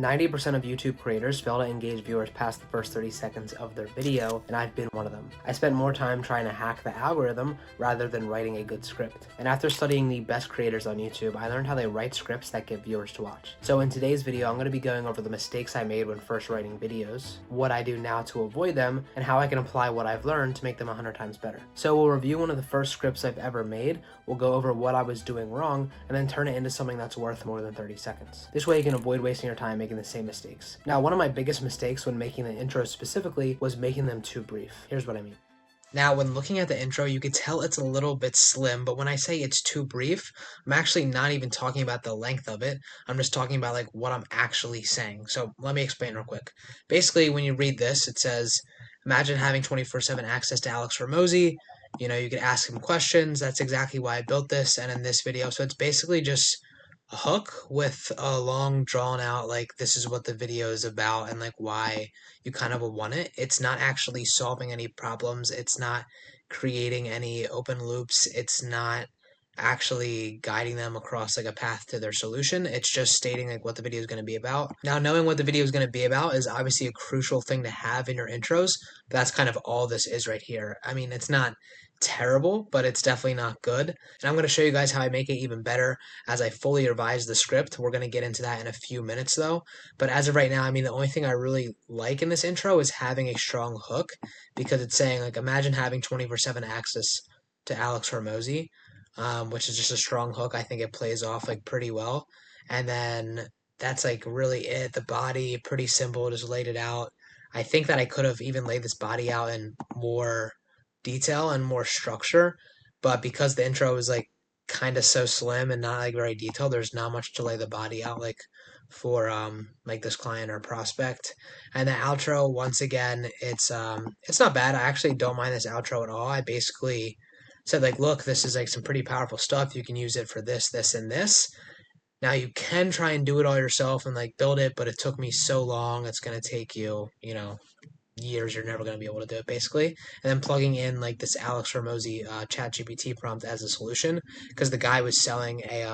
90% of YouTube creators fail to engage viewers past the first 30 seconds of their video, and I've been one of them. I spent more time trying to hack the algorithm rather than writing a good script. And after studying the best creators on YouTube, I learned how they write scripts that get viewers to watch. So in today's video, I'm going to be going over the mistakes I made when first writing videos, what I do now to avoid them, and how I can apply what I've learned to make them 100 times better. So we'll review one of the first scripts I've ever made, we'll go over what I was doing wrong, and then turn it into something that's worth more than 30 seconds. This way you can avoid wasting your time making the same mistakes. Now, one of my biggest mistakes when making the intros specifically was making them too brief. Here's what I mean. Now, when looking at the intro, you could tell it's a little bit slim, but when I say it's too brief, I'm actually not even talking about the length of it. I'm just talking about like what I'm actually saying. So let me explain real quick. Basically, when you read this, it says, imagine having 24/7 access to Alex Ramosi. You know, you could ask him questions. That's exactly why I built this and in this video. So it's basically just a hook with a long drawn out, like this is what the video is about and like why you kind of want it. It's not actually solving any problems. It's not creating any open loops. It's not actually guiding them across like a path to their solution. It's just stating like what the video is going to be about. Now, knowing what the video is going to be about is obviously a crucial thing to have in your intros. But that's kind of all this is right here. I mean, it's not terrible, but it's definitely not good. And I'm going to show you guys how I make it even better as I fully revise the script. We're going to get into that in a few minutes though. But as of right now, I mean, the only thing I really like in this intro is having a strong hook, because it's saying like, imagine having 24/7 access to Alex Hormozy, which is just a strong hook. I think it plays off like pretty well. And then that's like really it. The body, pretty simple, just laid it out. I think that I could have even laid this body out in more detail and more structure, but because the intro is like kind of so slim and not like very detailed, there's not much to lay the body out like for like this client or prospect. And the outro, once again, it's not bad. I actually don't mind this outro at all. I basically said like, look, this is like some pretty powerful stuff. You can use it for this, this, and this. Now you can try and do it all yourself and like build it, but it took me so long. It's gonna take you, you know, years. You're never going to be able to do it, basically. And then plugging in like this Alex Ramosi chat GPT prompt as a solution, because the guy was selling a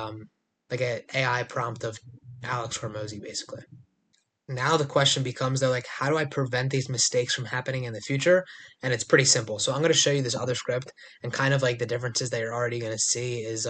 like an AI prompt of Alex Ramosi, basically. Now the question becomes though, like, how do I prevent these mistakes from happening in the future? And it's pretty simple. So I'm going to show you this other script, and kind of like the differences that you're already going to see is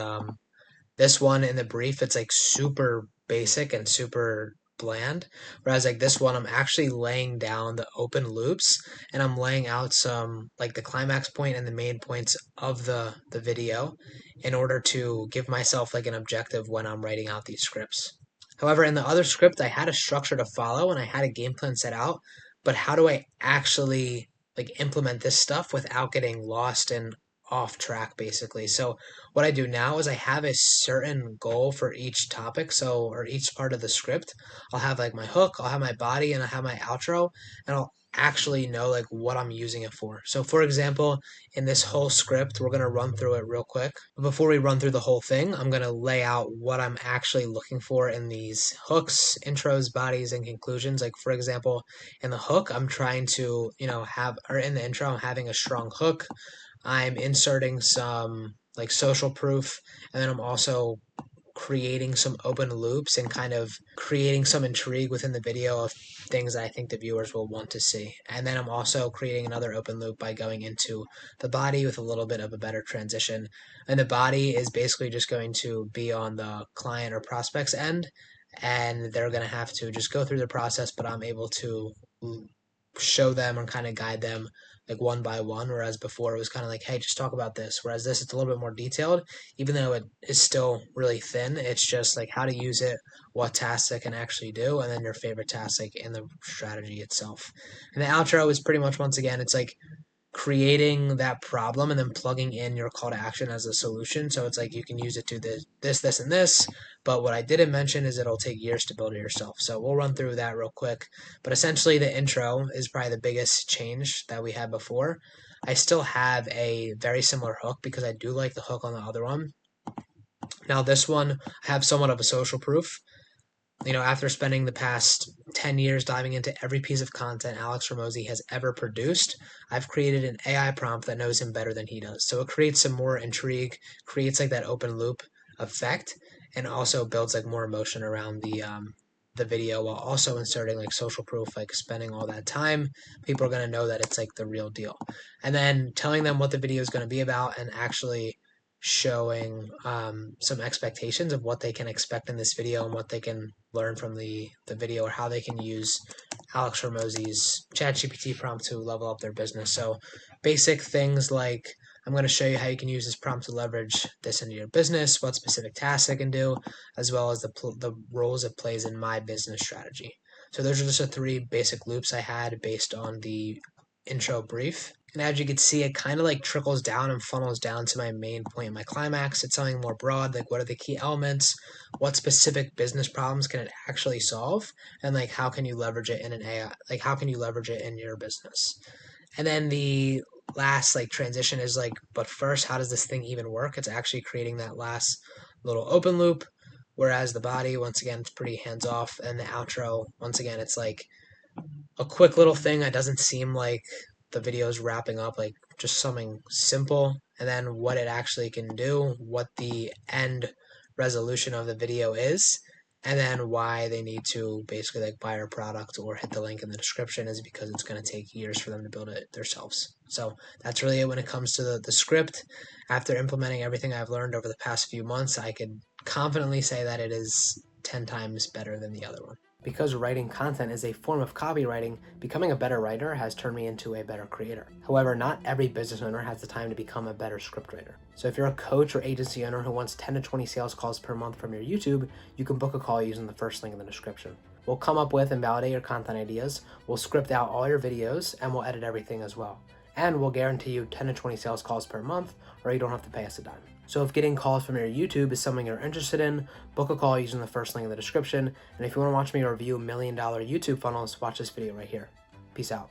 this one in the brief, it's like super basic and super bland. Whereas like this one, I'm actually laying down the open loops, and I'm laying out some like the climax point and the main points of the video in order to give myself like an objective when I'm writing out these scripts. However, in the other script, I had a structure to follow and I had a game plan set out, but how do I actually like implement this stuff without getting lost and off track, basically? So what I do now is I have a certain goal for each topic, so or each part of the script. I'll have like my hook, I'll have my body, and I'll have my outro, and I'll actually know like what I'm using it for. So for example, in this whole script, we're going to run through it real quick. But before we run through the whole thing, I'm going to lay out what I'm actually looking for in these hooks, intros, bodies, and conclusions. Like for example, in the hook, I'm trying to, you know, or in the intro, I'm having a strong hook. I'm inserting some like social proof, and then I'm also creating some open loops and kind of creating some intrigue within the video of things that I think the viewers will want to see. And then I'm also creating another open loop by going into the body with a little bit of a better transition. And the body is basically just going to be on the client or prospect's end, and they're going to have to just go through the process, but I'm able to show them and kind of guide them like one by one, whereas before it was kind of like, hey, just talk about this. Whereas this, it's a little bit more detailed, even though it is still really thin. It's just like how to use it, what tasks it can actually do, and then your favorite tasks like in the strategy itself. And the outro is pretty much, once again, it's like creating that problem and then plugging in your call to action as a solution. So it's like you can use it to this, and this. But what I didn't mention is it'll take years to build it yourself. So we'll run through that real quick. But essentially, the intro is probably the biggest change that we had before. I still have a very similar hook because I do like the hook on the other one. Now, this one, I have somewhat of a social proof. You know, after spending the past 10 years diving into every piece of content Alex Ramosi has ever produced, I've created an AI prompt that knows him better than he does. So it creates some more intrigue, creates like that open loop effect, and also builds like more emotion around the video while also inserting like social proof, like spending all that time, people are going to know that it's like the real deal. And then telling them what the video is going to be about and actually showing some expectations of what they can expect in this video and what they can learn from the video, or how they can use Alex Hormozy's ChatGPT prompt to level up their business. So basic things like, I'm going to show you how you can use this prompt to leverage this into your business, what specific tasks it can do, as well as the roles it plays in my business strategy. So those are just the 3 basic loops I had based on the intro brief. And as you can see, it kind of like trickles down and funnels down to my main point, my climax. It's something more broad, like what are the key elements, what specific business problems can it actually solve, and like how can you leverage it in an AI, like how can you leverage it in your business. And then the last like transition is like, but first, how does this thing even work? It's actually creating that last little open loop, whereas the body, once again, it's pretty hands off, and the outro, once again, it's like a quick little thing that doesn't seem like the video is wrapping up, like just something simple, and then what it actually can do, what the end resolution of the video is, and then why they need to basically like buy our product or hit the link in the description is because it's going to take years for them to build it themselves. So that's really it when it comes to the script. After implementing everything I've learned over the past few months, I could confidently say that it is 10 times better than the other one. Because writing content is a form of copywriting, becoming a better writer has turned me into a better creator. However, not every business owner has the time to become a better scriptwriter. So if you're a coach or agency owner who wants 10 to 20 sales calls per month from your YouTube, you can book a call using the first link in the description. We'll come up with and validate your content ideas, we'll script out all your videos, and we'll edit everything as well. And we'll guarantee you 10 to 20 sales calls per month, or you don't have to pay us a dime. So if getting calls from your YouTube is something you're interested in, book a call using the first link in the description. And if you want to watch me review $1 million YouTube funnels, watch this video right here. Peace out.